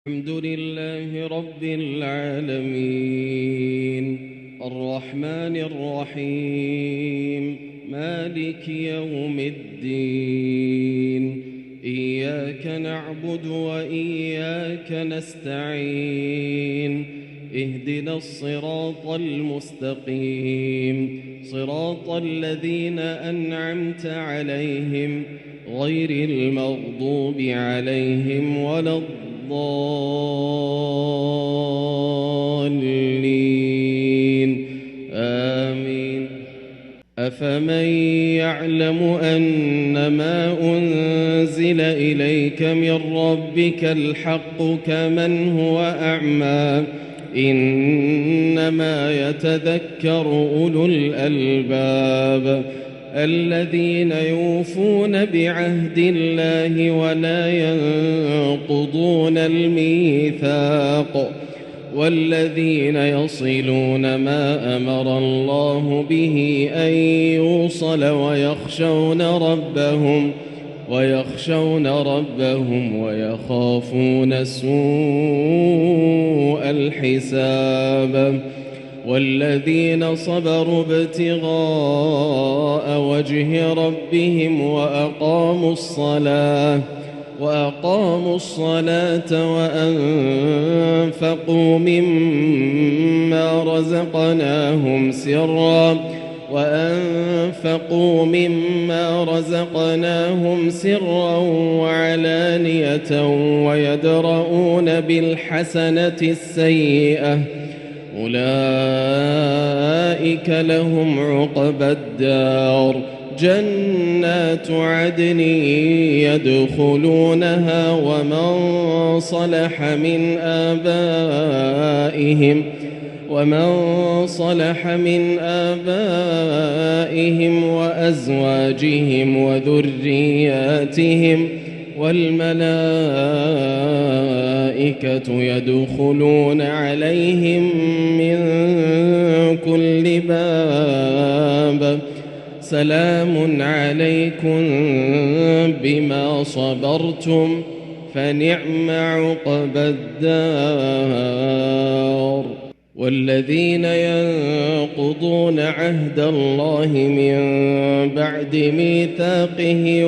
الحمد لله رب العالمين الرحمن الرحيم مالك يوم الدين إياك نعبد وإياك نستعين اهدنا الصراط المستقيم صراط الذين أنعمت عليهم غير المغضوب عليهم ولا الضالين آمين. أفمن يعلم أنما أنزل إليك من ربك الحق كمن هو أعمى إنما يتذكر أولو الألباب الذين يوفون بعهد الله ولا ينقضون الميثاق والذين يصلون ما أمر الله به أن يوصل ويخشون ربهم ويخافون سوء الحساب والذين صبروا ابتغاء وجه ربهم وأقاموا الصلاة وأنفقوا مما رزقناهم سرا وعلانية ويدرؤون بالحسنة السيئة أولئك لهم عقبى الدار جنات عدن يدخلونها ومن صلح من آبائهم وأزواجهم وذرياتهم والملائكة يدخلون عليهم من كل باب سلام عليكم بما صبرتم فنعم عقبى الدار. والذين ينقضون عهد الله من بعد ميثاقه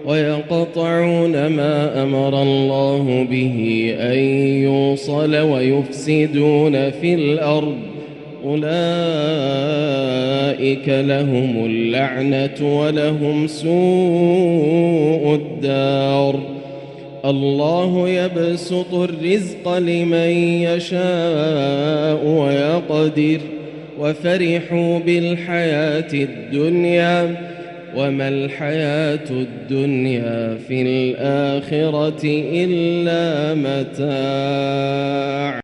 ويقطعون ما أمر الله به أن يوصل ويفسدون في الأرض أولئك لهم اللعنة ولهم سوء الدار. الله يبسط الرزق لمن يشاء ويقدر وفرحوا بالحياة الدنيا وما الحياة الدنيا في الآخرة إلا متاع.